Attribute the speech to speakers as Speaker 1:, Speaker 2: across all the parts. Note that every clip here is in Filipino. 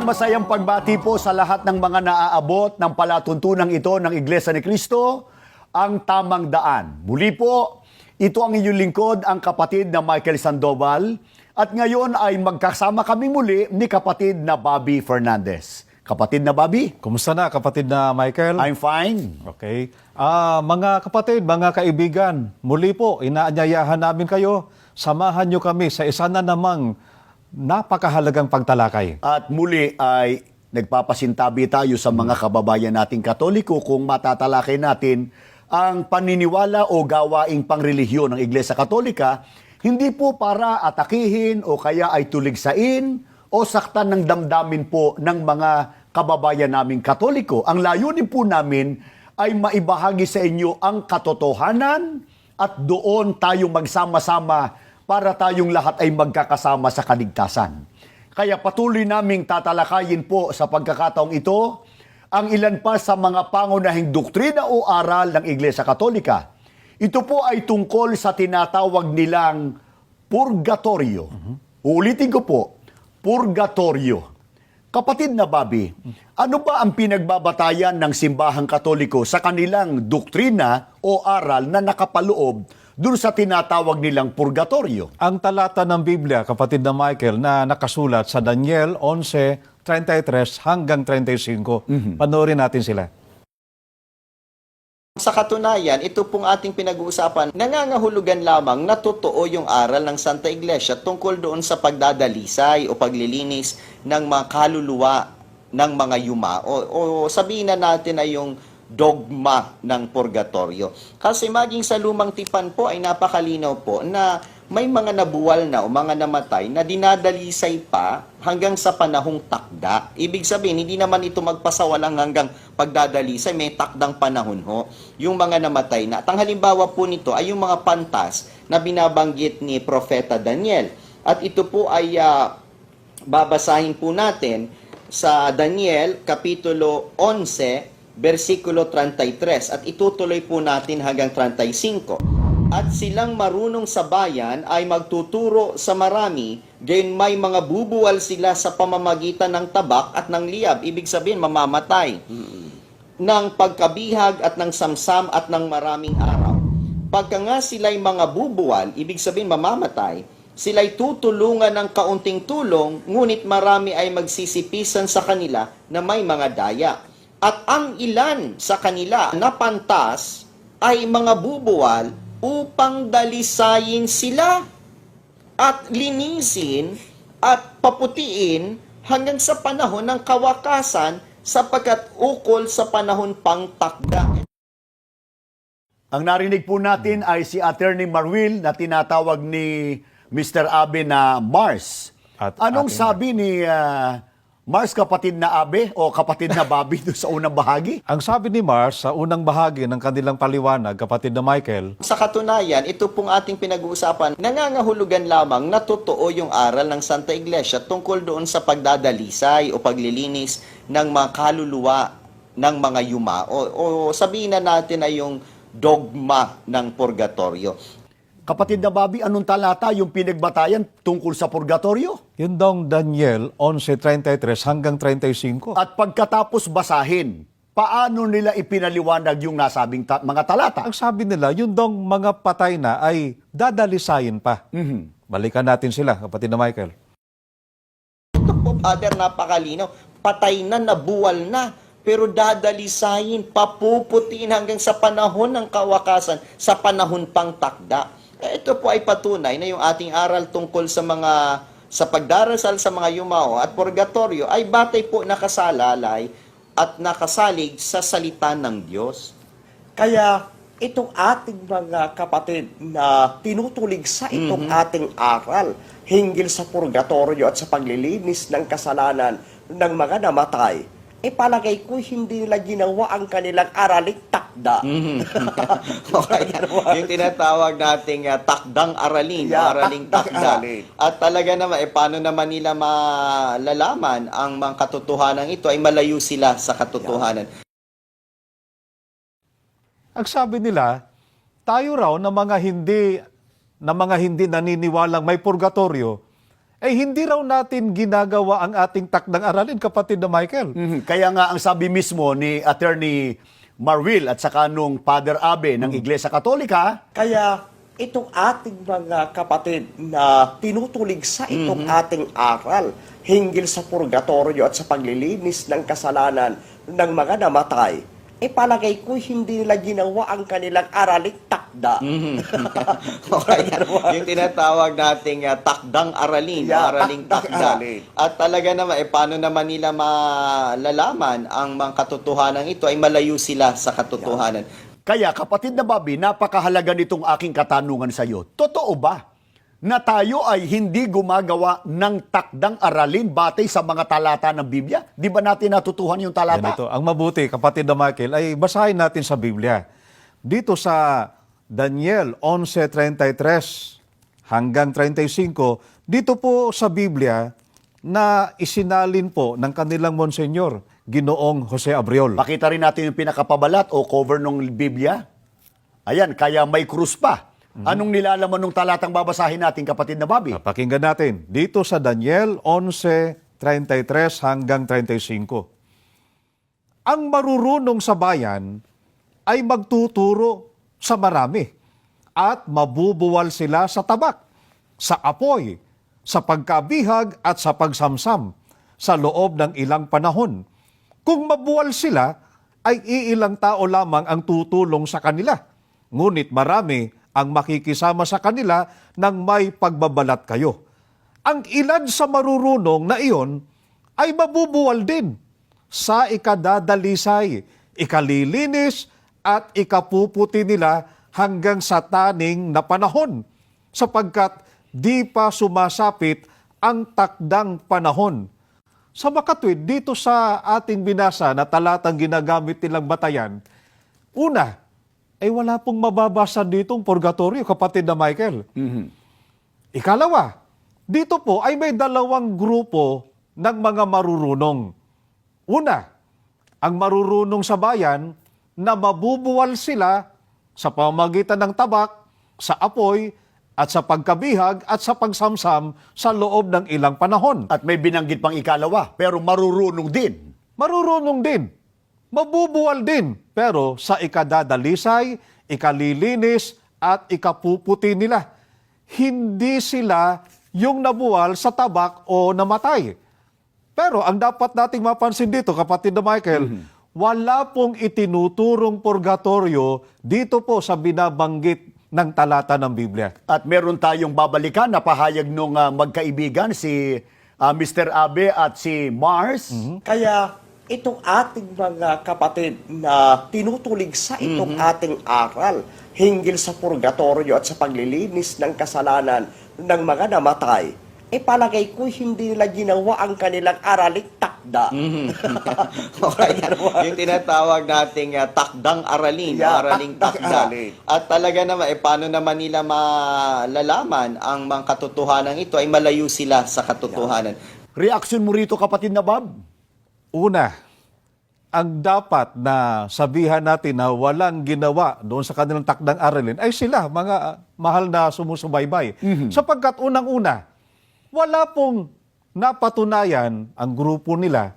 Speaker 1: Isang masayang pagbati po sa lahat ng mga naaabot ng palatuntunang ito ng Iglesia ni Cristo, ang tamang daan. Muli po, ito ang inyong lingkod, ang kapatid na Michael Sandoval, at ngayon ay magkasama kami muli ni kapatid na Bobby Fernandez. Kapatid na Bobby?
Speaker 2: Kumusta na kapatid na Michael?
Speaker 1: I'm fine.
Speaker 2: Okay. Mga kapatid, mga kaibigan, muli po, inaanyayahan namin kayo, samahan nyo kami sa isa na namang napakahalagang pagtalakay.
Speaker 1: At muli ay nagpapasintabi tayo sa mga kababayan nating Katoliko kung matatalakay natin ang paniniwala o gawaing pangrelihiyon ng Iglesia Katolika, hindi po para atakihin o kaya ay tuligsain o saktan ng damdamin po ng mga kababayan naming Katoliko. Ang layunin po namin ay maibahagi sa inyo ang katotohanan at doon tayo magsama-sama para tayong lahat ay magkakasama sa kaligtasan. Kaya patuloy naming tatalakayin po sa pagkakataong ito ang ilan pa sa mga pangunahing doktrina o aral ng Iglesia Katolika. Ito po ay tungkol sa tinatawag nilang purgatorio. Uulitin ko po, purgatorio. Kapatid na Bobby, ano ba ang pinagbabatayan ng simbahang Katoliko sa kanilang doktrina o aral na nakapaloob doon sa tinatawag nilang purgatorio?
Speaker 2: Ang talata ng Biblia, kapatid na Michael, na nakasulat sa Daniel 11:33 hanggang 35. Panoorin natin sila.
Speaker 3: Sa katunayan, ito pong ating pinag-uusapan, nangangahulugan lamang na totoo yung aral ng Santa Iglesia tungkol doon sa pagdadalisay o paglilinis ng mga kaluluwa ng mga yuma o sabihin na natin ay yung dogma ng purgatorio. Kasi maging sa lumang tipan po ay napakalinaw po na may mga nabuwal na o mga namatay na dinadalisay pa hanggang sa panahong takda. Ibig sabihin, hindi naman ito magpasawalang hanggang pagdadalisay, may takdang panahon ho. Yung mga namatay na. At ang halimbawa po nito ay yung mga pantas na binabanggit ni Propeta Daniel. At ito po ay babasahin po natin sa Daniel, Kapitulo 11, versikulo 33. At itutuloy po natin hanggang 35. At silang marunong sa bayan ay magtuturo sa marami, gayon may mga bubuwal sila sa pamamagitan ng tabak at ng liyab, ibig sabihin mamamatay, ng pagkabihag at ng samsam at ng maraming araw. Pagka nga sila'y mga bubuwal, ibig sabihin mamamatay, sila'y tutulungan ng kaunting tulong, ngunit marami ay magsisipisan sa kanila na may mga daya. At ang ilan sa kanila na pantas ay mga bubuwal upang dalisayin sila at linisin at paputiin hanggang sa panahon ng kawakasan sapagkat ukol sa panahon pang takda.
Speaker 1: Ang narinig po natin ay si Attorney Marwil na tinatawag ni Mr. Abe na Mars.
Speaker 2: At
Speaker 1: Anong
Speaker 2: ating
Speaker 1: sabi ni Mars, kapatid na Abe o kapatid na Bobby doon sa unang bahagi?
Speaker 2: Ang sabi ni Mars sa unang bahagi ng kanilang paliwanag, kapatid na Michael,
Speaker 3: Sa katunayan, ito pong ating pinag-uusapan, nangangahulugan lamang na totoo yung aral ng Santa Iglesia tungkol doon sa pagdadalisay o paglilinis ng mga kaluluwa ng mga yuma o sabihin na natin ay yung dogma ng purgatorio.
Speaker 1: Kapatid na Bobby, anong talata yung pinagbatayan tungkol sa purgatorio?
Speaker 2: yun daw Daniel 11:33 hanggang 35.
Speaker 1: At pagkatapos basahin, paano nila ipinaliwanag yung nasabing mga talata?
Speaker 2: Ang sabi nila, yun daw mga patay na ay dadalisayin pa. Balikan natin sila, kapatid na Michael.
Speaker 3: Ito po, Father, napakalino. Patay na, nabuwal na. Pero dadalisayin, papuputiin hanggang sa panahon ng kawakasan, sa panahon pang takda. Ito po ay patunay na yung ating aral tungkol sa pagdarasal sa mga yumao at purgatorio ay batay po nakasalalay at nakasalig sa salita ng Diyos.
Speaker 4: Kaya itong ating mga kapatid na tinutulig sa itong ating aral hinggil sa purgatorio at sa paglilinis ng kasalanan ng mga namatay, palagay ko hindi nila ginawa ang kanilang araling takda.
Speaker 3: Okay. Yung tinatawag nating takdang aralin,
Speaker 4: Yeah,
Speaker 3: araling
Speaker 4: takdang
Speaker 3: takda.
Speaker 4: aralin.
Speaker 3: At talaga naman, paano naman nila malalaman ang mga katotohanan ito ay malayo sila sa katotohanan.
Speaker 2: Ang sabi nila, tayo raw na mga hindi naniniwalang may purgatorio, ay hindi raw natin ginagawa ang ating takdang aralin, kapatid na Michael.
Speaker 1: Kaya nga ang sabi mismo ni Attorney Marwil at saka nung Father Abe ng Iglesia Katolika,
Speaker 4: Kaya itong ating mga kapatid na tinutulig sa itong ating aral hinggil sa purgatorio at sa paglilinis ng kasalanan ng mga namatay, palagay ko hindi nila ginawa ang kanilang araling takda.
Speaker 3: Okay. Yung tinatawag nating takdang aralin,
Speaker 4: Yeah,
Speaker 3: araling
Speaker 4: takdang
Speaker 3: takda.
Speaker 4: aralin.
Speaker 3: At talaga naman, paano naman nila malalaman ang mga katotohanan ito ay malayo sila sa katotohanan.
Speaker 1: kaya kapatid na Bobby, napakahalaga nitong aking katanungan sa iyo. Totoo ba na tayo ay hindi gumagawa ng takdang aralin batay sa mga talata ng Biblia? Di ba natin natutuhan yung talata?
Speaker 2: Ganito, ang mabuti, kapatid na Michael, ay basahin natin sa Biblia. Dito sa Daniel 11:33 hanggang 35, dito po sa Biblia na isinalin po ng kanilang Monsenyor, Ginoong Jose Abriol.
Speaker 1: Pakita rin natin yung pinakapabalat o cover ng Biblia. Ayan, kaya may krus pa. Anong nilalaman ng talatang babasahin natin, kapatid na Bobby?
Speaker 2: Pakinggan natin. Dito sa Daniel 11:33 hanggang 35. Ang marurunong sa bayan ay magtuturo sa marami at mabubuwal sila sa tabak, sa apoy, sa pagkabihag at sa pagsamsam sa loob ng ilang panahon. Kung mabuwal sila, ay iilang tao lamang ang tutulong sa kanila. Ngunit marami ang makikisama sa kanila nang may pagbabalat kayo. Ang ilan sa marurunong na iyon ay mabubuwal din sa ikadadalisay, ikalilinis at ikapuputi nila hanggang sa taning na panahon, sapagkat di pa sumasapit ang takdang panahon. Sa makatwid, dito sa ating binasa na talatang ginagamit nilang batayan, una, ay wala pong mababasa ditong purgatorio, kapatid na Michael. Ikalawa, dito po ay may dalawang grupo ng mga marurunong. Una, ang marurunong sa bayan na mabubuwal sila sa pamamagitan ng tabak, sa apoy, at sa pagkabihag at sa pagsamsam sa loob ng ilang panahon.
Speaker 1: At may binanggit pang ikalawa, pero marurunong din.
Speaker 2: Marurunong din, mabubuwal din, pero sa ikadadalisay, ikalilinis, at ikapuputi nila. Hindi sila yung nabuwal sa tabak o namatay. Pero ang dapat nating mapansin dito, kapatid na Michael, wala pong itinuturong purgatorio dito po sa binabanggit ng talata ng Biblia.
Speaker 1: At meron tayong babalikan na pahayag nung magkaibigan si Mr. Abe at si Mars.
Speaker 4: Kaya itong ating mga kapatid na tinutulig sa itong ating aral hinggil sa purgatorio at sa paglilinis ng kasalanan ng mga namatay, palagay ko hindi nila ginawa ang kanilang araling takda.
Speaker 3: Okay. Yung tinatawag nating takdang aralin,
Speaker 4: Yeah,
Speaker 3: araling
Speaker 4: takdang
Speaker 3: takda.
Speaker 4: aralin.
Speaker 3: At talaga naman, paano naman nila malalaman ang mga katotohanan ito ay malayo sila sa katotohanan.
Speaker 1: Reaksyon mo rito, kapatid na Bob?
Speaker 2: Una, ang dapat na sabihan natin na walang ginawa doon sa kanilang takdang aralin ay sila, mga mahal na sumusubaybay. Sapagkat unang-una, wala pong napatunayan ang grupo nila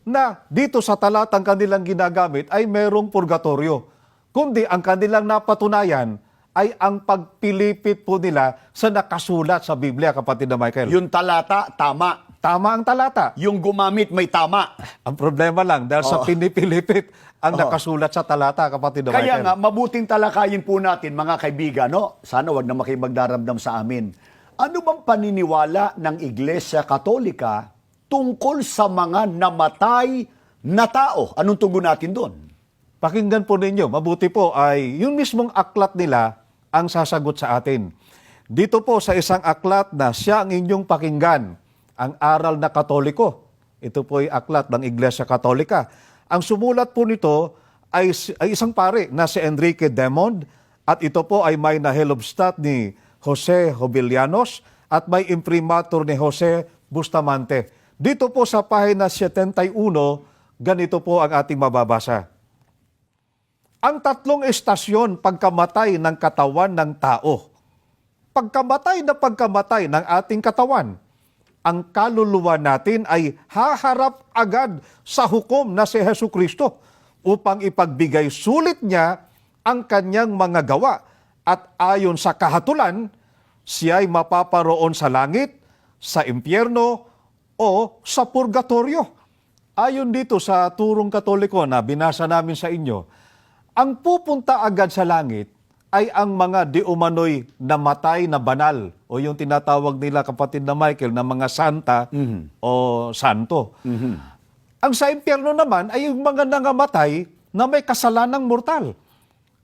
Speaker 2: na dito sa talatang kanilang ginagamit ay merong purgatorio. Kundi ang kanilang napatunayan ay ang pagpilipit po nila sa nakasulat sa Biblia, kapatid na Michael.
Speaker 1: Yung talata, tama.
Speaker 2: Tama ang talata.
Speaker 1: Yung gumamit, may tama.
Speaker 2: Ang problema lang, dahil sa pinipilipit ang nakasulat sa talata, kapatid na
Speaker 1: Kaya
Speaker 2: Michael.
Speaker 1: nga, mabuting talakayin po natin, mga kaibigan, no? Sana wag na makipagdaramdam sa amin. Ano bang paniniwala ng Iglesia Katolika tungkol sa mga namatay na tao? Anong tugon natin doon?
Speaker 2: Pakinggan po ninyo, mabuti po ay yung mismong aklat nila ang sasagot sa atin. Dito po sa isang aklat na siya ang inyong pakinggan, ang Aral na Katoliko. Ito po ay aklat ng Iglesia Katolika. Ang sumulat po nito ay isang pare na si Enrique Demond at ito po ay may nahelobstat ni Jose Jovellanos at may imprimatur ni Jose Bustamante. Dito po sa pahina 71, ganito po ang ating mababasa. Ang tatlong estasyon pagkamatay ng katawan ng tao. Pagkamatay ng ating katawan, ang kaluluwa natin ay haharap agad sa hukom na si Jesucristo upang ipagbigay sulit niya ang kanyang mga gawa at ayon sa kahatulan, siya ay mapaparoon sa langit, sa impyerno o sa purgatorio. Ayon dito sa turong Katoliko na binasa namin sa inyo, ang pupunta agad sa langit ay ang mga di umano'y namatay na banal o yung tinatawag nila, kapatid na Michael, na mga santa o santo. Ang sa impyerno naman ay yung mga nangamatay na may kasalanang mortal.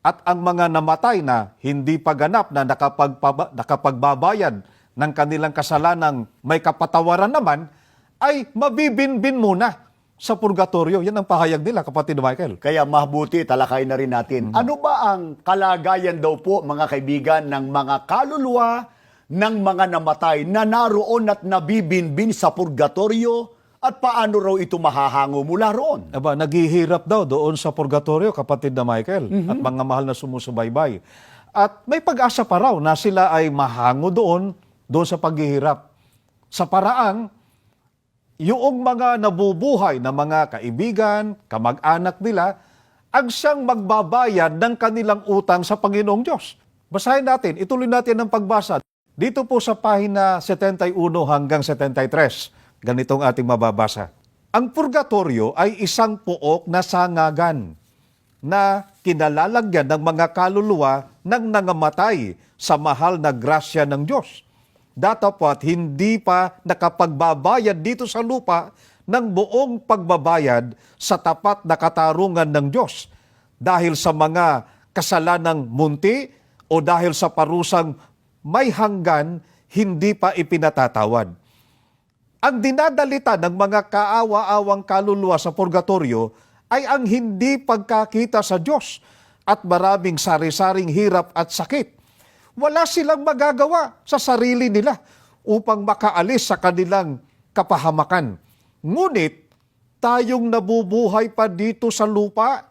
Speaker 2: At ang mga namatay na hindi pa ganap na nakapagbabayad ng kanilang kasalanang may kapatawaran naman, ay mabibinbin muna sa purgatorio. Yan ang pahayag nila, kapatid Michael.
Speaker 1: Kaya mabuti, talakay na rin natin. Ano ba ang kalagayan daw po, mga kaibigan, ng mga kaluluwa ng mga namatay na naroon at nabibinbin sa purgatorio, at paano raw ito mahahango mula roon?
Speaker 2: Aba, naghihirap daw doon sa purgatorio, kapatid na Michael, at mga mahal na sumusubaybay. At may pag-asa pa raw na sila ay mahango doon sa paghihirap. Sa paraang, yung mga nabubuhay na mga kaibigan, kamag-anak nila, ang siyang magbabayad ng kanilang utang sa Panginoong Diyos. Basahin natin, ituloy natin ang pagbasa. Dito po sa pahina 71 hanggang 73. Ganitong ating mababasa. Ang purgatorio ay isang pook na sangagan na kinalalagyan ng mga kaluluwa ng nangamatay sa mahal na grasya ng Diyos. Datapwat hindi pa nakapagbabayad dito sa lupa ng buong pagbabayad sa tapat na katarungan ng Diyos dahil sa mga kasalanang munti o dahil sa parusang may hanggan hindi pa ipinatatawad. Ang dinadalita ng mga kaawa-awang kaluluwa sa purgatorio ay ang hindi pagkakita sa Diyos at maraming sari-saring hirap at sakit. Wala silang magagawa sa sarili nila upang makaalis sa kanilang kapahamakan. Ngunit tayong nabubuhay pa dito sa lupa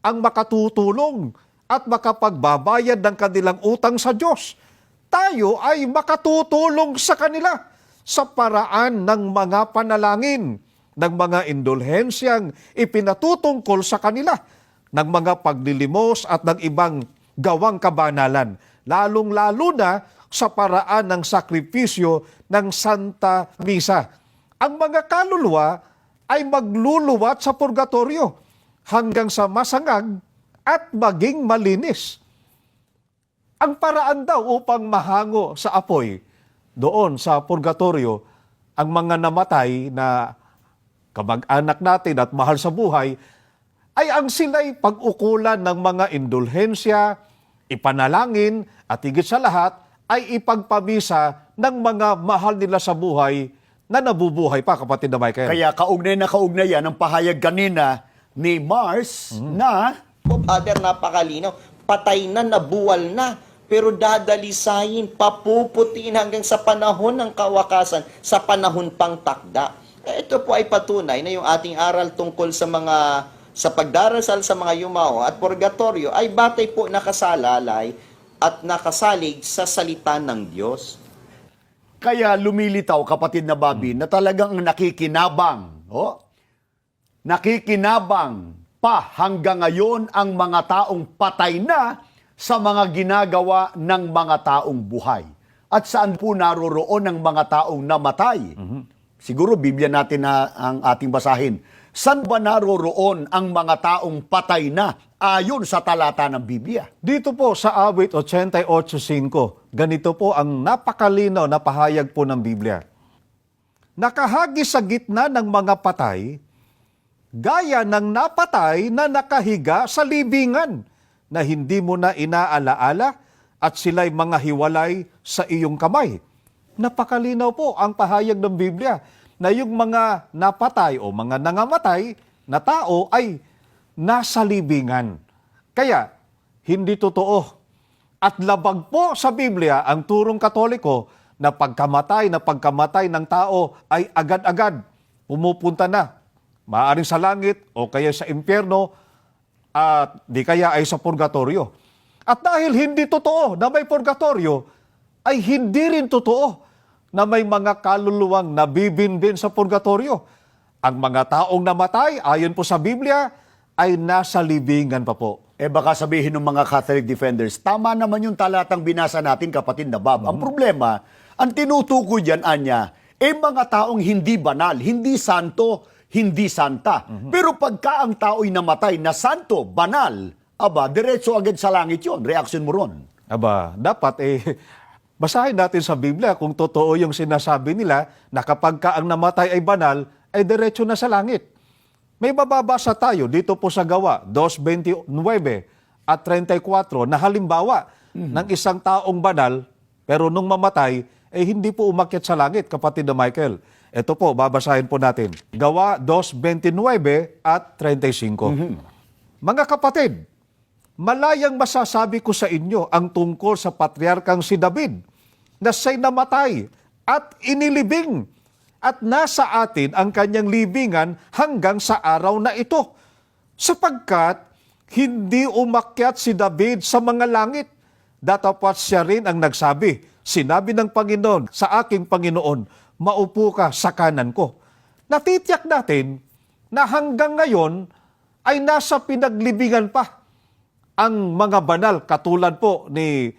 Speaker 2: ang makatutulong at makapagbabayad ng kanilang utang sa Diyos. Tayo ay makatutulong sa kanila sa paraan ng mga panalangin, ng mga indulhensyang ipinatutungkol sa kanila, ng mga paglilimos at ng ibang gawang kabanalan, lalong-lalo na sa paraan ng sakripisyo ng Santa Misa. Ang mga kaluluwa ay magluluwat sa purgatorio hanggang sa masangag at maging malinis. Ang paraan daw upang mahango sa apoy doon sa purgatorio, ang mga namatay na kamag-anak natin at mahal sa buhay, ay ang sila'y pag-ukulan ng mga indulhensya, ipanalangin, at higit sa lahat, ay ipagpamisa ng mga mahal nila sa buhay na nabubuhay pa, kapatid na Michael.
Speaker 1: Kaya kaugnay na kaugnay yan ang pahayag kanina ni Mars na
Speaker 3: Po, Father, napakalinaw. Patay na, nabuwal na. Pero dadalisayin, papuputiin hanggang sa panahon ng kawakasan, sa panahon pang takda. Ito po ay patunay na yung ating aral tungkol sa pagdarasal sa mga yumao at purgatorio ay batay po nakasalalay at nakasalig sa salita ng Diyos.
Speaker 1: kaya lumilitaw, kapatid na Bobby, na talagang nakikinabang. Nakikinabang pa hanggang ngayon ang mga taong patay na sa mga ginagawa ng mga taong buhay. At saan po naroroon ang mga taong namatay? Siguro Biblia natin na ang ating basahin. Saan ba naroroon ang mga taong patay na ayon sa talata ng Biblia?
Speaker 2: Dito po sa awit 88.5, ganito po ang napakalinaw na pahayag po ng Biblia. Nakahagis sa gitna ng mga patay, gaya ng napatay na nakahiga sa libingan, na hindi mo na inaalaala at sila'y mga hiwalay sa iyong kamay. Napakalinaw po ang pahayag ng Biblia na yung mga napatay o mga nangamatay na tao ay nasa libingan. Kaya, hindi totoo. At labag po sa Biblia ang turong Katoliko na pagkamatay ng tao ay agad-agad pumupunta na. Maaaring sa langit o kaya sa impyerno at di kaya ay sa purgatorio. At dahil hindi totoo na may purgatorio, ay hindi rin totoo na may mga kaluluwang nabibinbin sa purgatorio. Ang mga taong namatay, ayon po sa Biblia, ay nasa libingan pa po.
Speaker 1: Baka sabihin ng mga Catholic defenders, tama naman yung talatang binasa natin, kapatid na Bob. Ang problema, ang tinutukoy dyan, Anya, mga taong hindi banal, hindi santo, hindi santa. Pero pagka ang tao'y namatay na santo, banal, diretso agad sa langit yon. Reaction mo ron.
Speaker 2: Dapat basahin natin sa Biblia kung totoo yung sinasabi nila na kapag ka ang namatay ay banal, ay diretso na sa langit. May mababasa tayo dito po sa Gawa 2:29 at 34 na halimbawa ng isang taong banal pero nung mamatay ay hindi po umakyat sa langit, kapatid na Michael. Ito po, babasahin po natin. Gawa 2:29 at 35. Mga kapatid, malayang masasabi ko sa inyo ang tungkol sa patriarkang si David na siya'y namatay at inilibing at nasa atin ang kanyang libingan hanggang sa araw na ito. Sapagkat hindi umakyat si David sa mga langit, datapwat siya rin ang nagsabi, sinabi ng Panginoon sa aking Panginoon, maupo ka sa kanan ko. Natitiyak natin na hanggang ngayon ay nasa pinaglibingan pa ang mga banal katulad po ni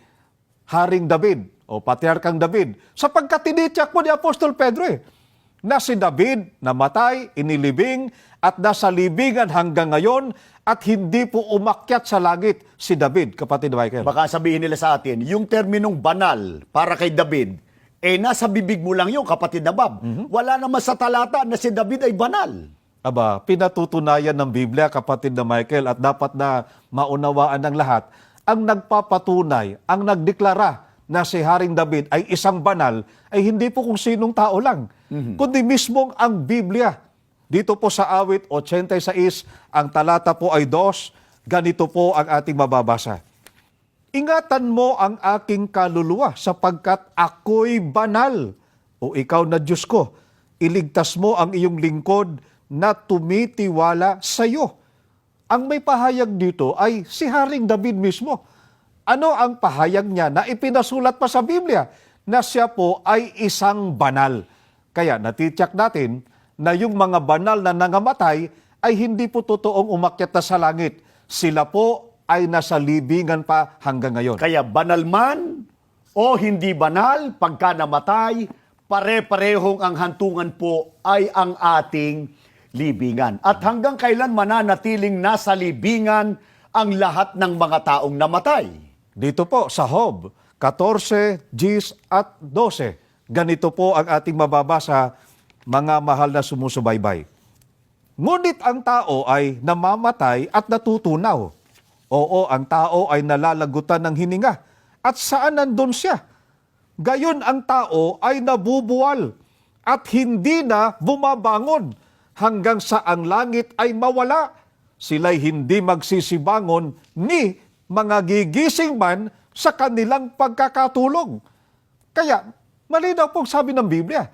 Speaker 2: Haring David o Patriarkang David. Sapagkat tinitiyak po ni Apostol Pedro na si David namatay, inilibing at nasa libingan hanggang ngayon at hindi po umakyat sa langit si David, kapatid Michael.
Speaker 1: Baka sabihin nila sa atin, yung terminong banal para kay David, nasa bibig mo lang yun, kapatid na Bob. Wala naman sa talata na si David ay banal.
Speaker 2: Pinatutunayan ng Biblia, kapatid na Michael, at dapat na maunawaan ng lahat, ang nagpapatunay, ang nagdeklara na si Haring David ay isang banal, ay hindi po kung sinong tao lang, kundi mismong ang Biblia. Dito po sa awit 86, ang talata po ay 2, ganito po ang ating mababasa. Ingatan mo ang aking kaluluwa sapagkat ako'y banal. O ikaw na Diyos ko, iligtas mo ang iyong lingkod na tumitiwala sa iyo. Ang may pahayag dito ay si Haring David mismo. Ano ang pahayag niya na ipinasulat pa sa Biblia? Na siya po ay isang banal. Kaya natitiyak natin na yung mga banal na nangamatay ay hindi po totoong umakyat na sa langit. Sila po ay nasa libingan pa hanggang ngayon.
Speaker 1: Kaya banal man o hindi banal, pagka namatay, pare-parehong ang hantungan po ay ang ating libingan. At hanggang kailan mananatiling nasa libingan ang lahat ng mga taong namatay?
Speaker 2: Dito po sa Job 14, 10 at 12. Ganito po ang ating mababasa, mga mahal na sumusubaybay. Ngunit ang tao ay namamatay at natutunaw. Oo, ang tao ay nalalagutan ng hininga. At saan nandun siya? Gayon ang tao ay nabubuwal at hindi na bumabangon hanggang sa ang langit ay mawala. Sila'y hindi magsisibangon ni mga gigising man sa kanilang pagkakatulog. Kaya, malinaw pong sabi ng Biblia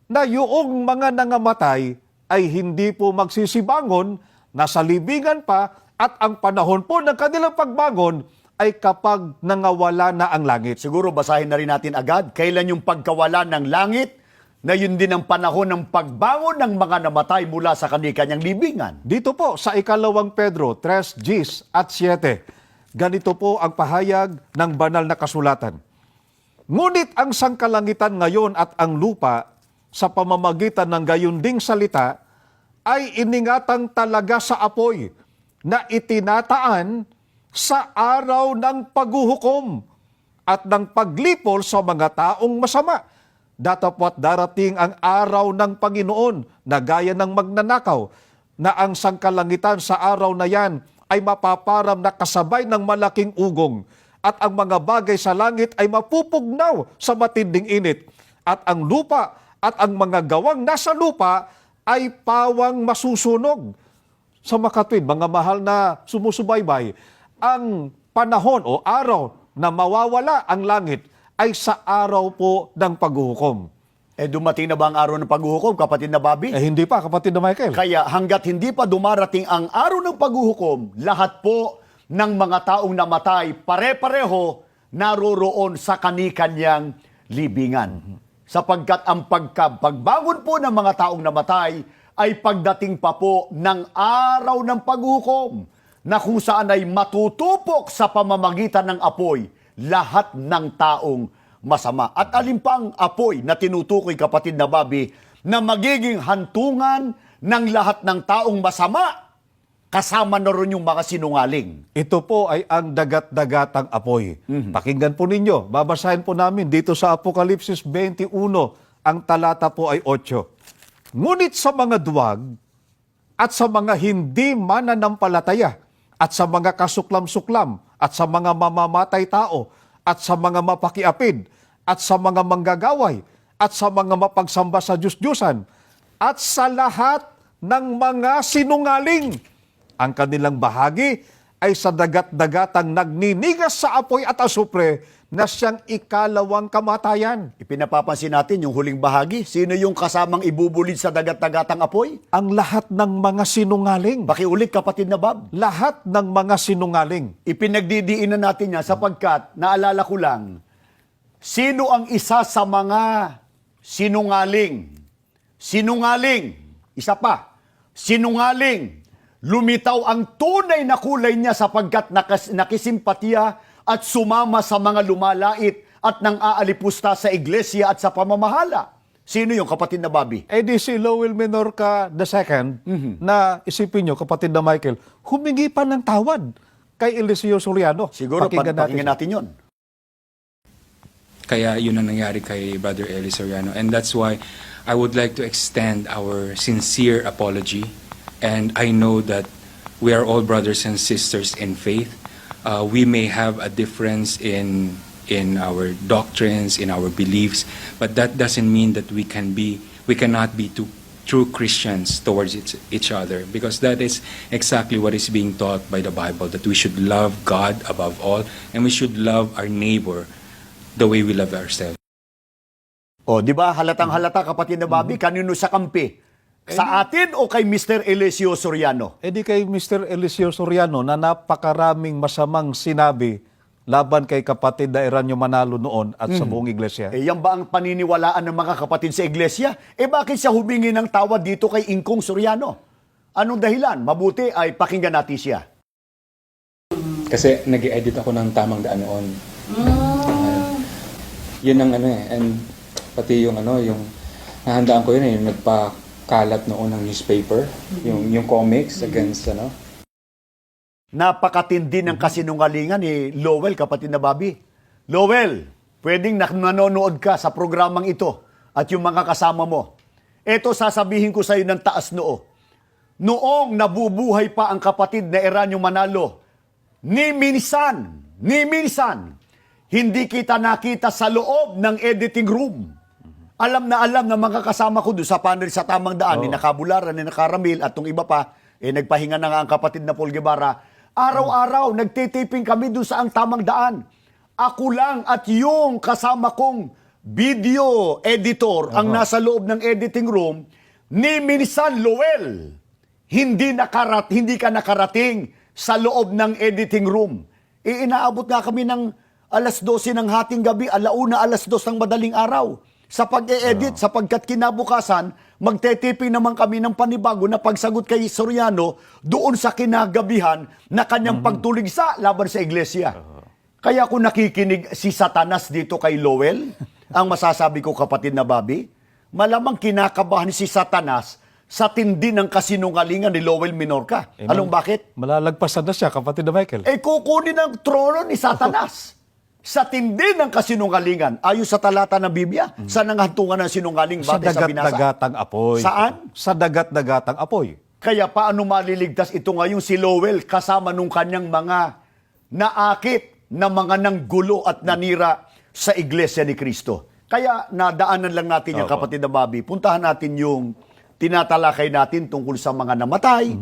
Speaker 2: na yung mga nangamatay ay hindi po magsisibangon, nasa libingan pa, at ang panahon po ng kanilang pagbangon ay kapag nangawala na ang langit.
Speaker 1: Siguro basahin na rin natin agad, kailan yung pagkawala ng langit, na yun din ang panahon ng pagbangon ng mga namatay mula sa kanyang libingan.
Speaker 2: Dito po sa 2 Pedro 3, 10 at 7, ganito po ang pahayag ng banal na kasulatan. Ngunit ang sangkalangitan ngayon at ang lupa sa pamamagitan ng gayon ding salita ay iningatang talaga sa apoy na itinataan sa araw ng paghuhukom at ng paglipol sa mga taong masama. Datapwat darating ang araw ng Panginoon na gaya ng magnanakaw na ang sangkalangitan sa araw na yan ay mapaparam na kasabay ng malaking ugong at ang mga bagay sa langit ay mapupugnaw sa matinding init at ang lupa at ang mga gawang nasa lupa ay pawang masusunog. Sa makatwid, mga mahal na sumusubaybay, ang panahon o araw na mawawala ang langit ay sa araw po ng paghuhukom.
Speaker 1: Dumating na ba ang araw ng paghuhukom, kapatid na Bobby?
Speaker 2: Hindi pa, kapatid na Michael.
Speaker 1: Kaya hanggat hindi pa dumarating ang araw ng paghuhukom, lahat po ng mga taong namatay, pare-pareho naroroon sa kani-kanyang libingan. sapagkat ang pagbangon po ng mga taong namatay ay pagdating pa po ng araw ng paghukom na kung saan ay matutupok sa pamamagitan ng apoy lahat ng taong masama. At alin pa ang apoy na tinutukoy, kapatid na Bobby, na magiging hantungan ng lahat ng taong masama, kasama na rin yung mga sinungaling.
Speaker 2: Ito po ay ang dagat-dagatang apoy. Pakinggan po ninyo, babasahin po namin dito sa Apokalipsis 21, ang talata po ay 8. Ngunit sa mga duwag at sa mga hindi mananampalataya at sa mga kasuklam-suklam at sa mga mamamatay tao at sa mga mapakiapid at sa mga manggagaway at sa mga mapagsamba sa Diyos-Diyusan at sa lahat ng mga sinungaling. Ang kanilang bahagi ay sa dagat-dagatang nagninigas sa apoy at asupre na siyang ikalawang kamatayan.
Speaker 1: Ipinapapansin natin yung huling bahagi. Sino yung kasamang ibubulid sa dagat-dagatang apoy?
Speaker 2: Ang lahat ng mga sinungaling.
Speaker 1: Pakiulit, kapatid na Bob.
Speaker 2: Lahat ng mga sinungaling.
Speaker 1: Ipinagdidiinan natin yan sapagkat, naalala ko lang, sino ang isa sa mga sinungaling? Sinungaling. Isa pa. Sinungaling. Lumitaw ang tunay na kulay niya sapagkat nakisimpatiya at sumama sa mga lumalait at nang aalipusta sa iglesia at sa pamamahala. Sino yung kapatid na Bobby?
Speaker 2: Eh di si Lowell Minorca II, na isipin nyo, kapatid na Michael, humingi pa ng tawad kay Eliseo Soriano.
Speaker 1: Siguro, pakinggan
Speaker 2: Pakinggan
Speaker 1: natin yon.
Speaker 5: Kaya yun ang nangyari kay Brother Eli Soriano. And that's why I would like to extend our sincere apology. And I know that we are all brothers and sisters in faith. We may have a difference in our doctrines, in our beliefs, but that doesn't mean that we cannot be true Christians towards each other, because that is exactly what is being taught by the Bible, that we should love God above all, and we should love our neighbor the way we love ourselves.
Speaker 1: O, di ba, halatang halata, kapatid na Bobby, kanino sa kampi? Sa atin o kay Mr. Eliseo Soriano?
Speaker 2: Eh di kay Mr. Eliseo Soriano na napakaraming masamang sinabi laban kay kapatid na Eranio Manalo noon at sa buong iglesia.
Speaker 1: Eh, yan ba ang paniniwalaan ng mga kapatid sa iglesia? Eh, bakit siya humingi ng tawad dito kay Ingkong Soriano? Anong dahilan? Mabuti ay pakinggan natin siya.
Speaker 5: Kasi nag-edit ako ng Tamang Daan noon. Yun ang and pati yung yung nahandaan ko yun yung nagpakalat noon ng newspaper, yung comics against
Speaker 1: Napakatindi ng kasinungalingan ni Lowell, kapatid na Bobby. Lowell, pwedeng nanonood ka sa programang ito at yung mga kasama mo. Ito sasabihin ko sa iyo ng taas noo. Noong nabubuhay pa ang kapatid na Eranio Manalo, ni minsan, hindi kita nakita sa loob ng editing room. Alam na mga kasama ko doon sa panel sa Tamang Daan, ni Nakabularan, ni Nakaramil, at tong iba pa, nagpahinga na nga ang kapatid na Paul Guevara. Araw-araw, nagtitiping kami doon sa ang Tamang Daan. Ako lang at yung kasama kong video editor ang nasa loob ng editing room, ni minsan, Lowell, hindi ka nakarating sa loob ng editing room. Inaabot nga kami ng alas 12 ng hating gabi, 1:00, alas 2 ng madaling araw sa pag-e-edit, sapagkat kinabukasan, magtetiping naman kami ng panibago na pagsagot kay Soriano doon sa kinagabihan na kanyang pagtuligsa laban sa iglesia. Kaya kung nakikinig si Satanas dito kay Lowell, ang masasabi ko, kapatid na Bobby, malamang kinakabahan si Satanas sa tindi ng kasinungalingan ni Lowell Minorca. Anong bakit?
Speaker 2: Malalagpasan na siya, kapatid na Michael.
Speaker 1: Kukunin ang trono ni Satanas. Sa tindi ng kasinungalingan, ayon sa talata ng Biblia, saan ang hantungan ng sinungaling
Speaker 2: Sa
Speaker 1: batay sa binasa?
Speaker 2: dagat-dagatang apoy.
Speaker 1: Saan?
Speaker 2: Sa dagat-dagatang apoy.
Speaker 1: Kaya paano maliligtas ito ngayon si Lowell kasama nung kanyang mga naakit na mga nanggulo at nanira sa Iglesia ni Cristo? Kaya nadaanan lang natin yung kapatid na Bobby. Puntahan natin yung tinatalakay natin tungkol sa mga namatay.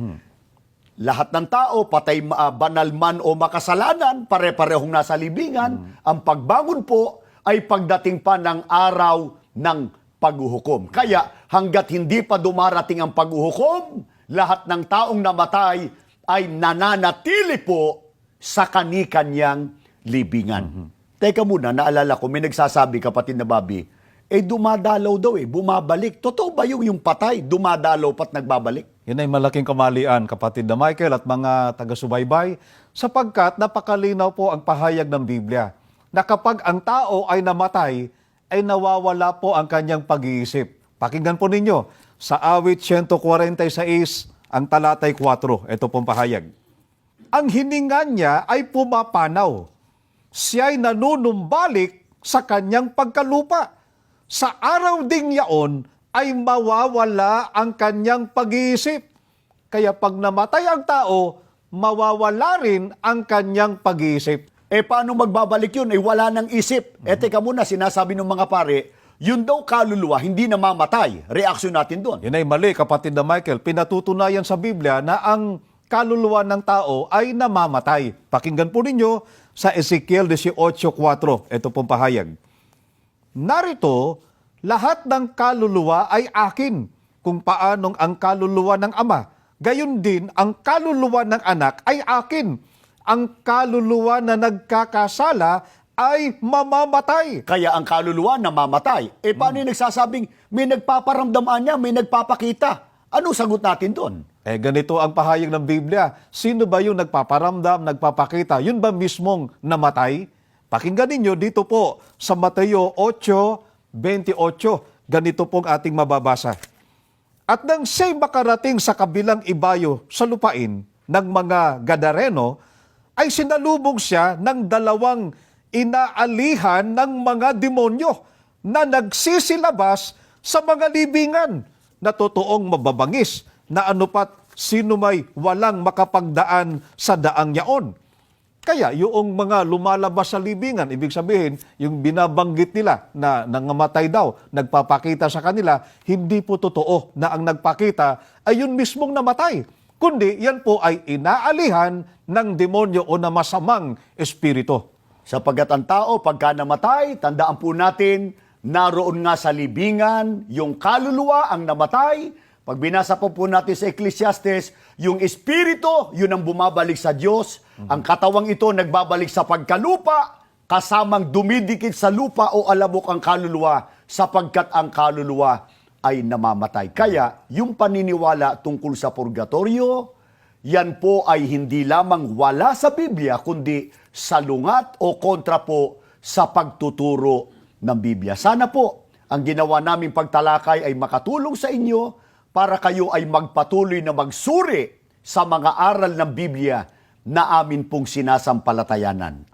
Speaker 1: Lahat ng tao, patay banal man o makasalanan, pare-parehong nasa libingan. Ang pagbangon po ay pagdating pa ng araw ng paghuhukom. Kaya hanggat hindi pa dumarating ang paghuhukom, lahat ng taong namatay ay nananatili po sa kani-kanyang libingan. Teka muna, naalala ko, may nagsasabi, kapatid na Bobby, dumadalaw daw bumabalik. Totoo ba yung patay, dumadalaw pa't nagbabalik?
Speaker 2: Yan ay malaking kamalian, kapatid na Michael at mga taga-subaybay, sapagkat napakalinaw po ang pahayag ng Biblia na kapag ang tao ay namatay, ay nawawala po ang kanyang pag-iisip. Pakinggan po ninyo, sa awit 146, ang talatay 4, ito pong pahayag. Ang hininga niya ay pumapanaw. Siya'y nanunumbalik sa kanyang pagkalupa. Sa araw ding yaon ay mawawala ang kanyang pag-iisip. Kaya pag namatay ang tao, mawawala rin ang kanyang pag-iisip.
Speaker 1: Paano magbabalik yun? Wala nang isip. Teka muna, sinasabi ng mga pare, yun daw kaluluwa, hindi namamatay. Reaksyon natin doon.
Speaker 2: Yan ay mali, kapatid na Michael. Pinatutunayan sa Biblia na ang kaluluwa ng tao ay namamatay. Pakinggan po ninyo sa Ezekiel 18:4. Ito pong pahayag. Narito, lahat ng kaluluwa ay akin, kung paanong ang kaluluwa ng ama. Gayon din, ang kaluluwa ng anak ay akin. Ang kaluluwa na nagkakasala ay mamamatay.
Speaker 1: Kaya ang kaluluwa namamatay. Paano yung nagsasabing may nagpaparamdaman niya, may nagpapakita? Anong sagot natin doon?
Speaker 2: Ganito ang pahayag ng Biblia. Sino ba yung nagpaparamdam, nagpapakita? Yun ba mismong namatay? Pakinggan ninyo dito po sa Mateo 8:28. Ganito pong ating mababasa. At nang siya'y makarating sa kabilang ibayo sa lupain ng mga Gadareno, ay sinalubong siya ng dalawang inaalihan ng mga demonyo na nagsisilabas sa mga libingan na totoong mababangis na anupat sino may walang makapagdaan sa daang yaon. Kaya yung mga lumalabas sa libingan, ibig sabihin, yung binabanggit nila na nangamatay daw, nagpapakita sa kanila, hindi po totoo na ang nagpakita ay yun mismong namatay. Kundi yan po ay inaalihan ng demonyo o na masamang espiritu.
Speaker 1: Sapagkat ang tao, pagka namatay, tandaan po natin, naroon nga sa libingan, yung kaluluwa ang namatay. Pag binasa po natin sa Ecclesiastes, yung espiritu, yun ang bumabalik sa Diyos. Ang katawang ito nagbabalik sa pagkalupa, kasamang dumidikit sa lupa o alabok ang kaluluwa, sapagkat ang kaluluwa ay namamatay. Kaya, yung paniniwala tungkol sa purgatorio, yan po ay hindi lamang wala sa Biblia, kundi salungat o kontra po sa pagtuturo ng Biblia. Sana po, ang ginawa naming pagtalakay ay makatulong sa inyo para kayo ay magpatuloy na magsuri sa mga aral ng Biblia na amin pong sinasampalatayanan.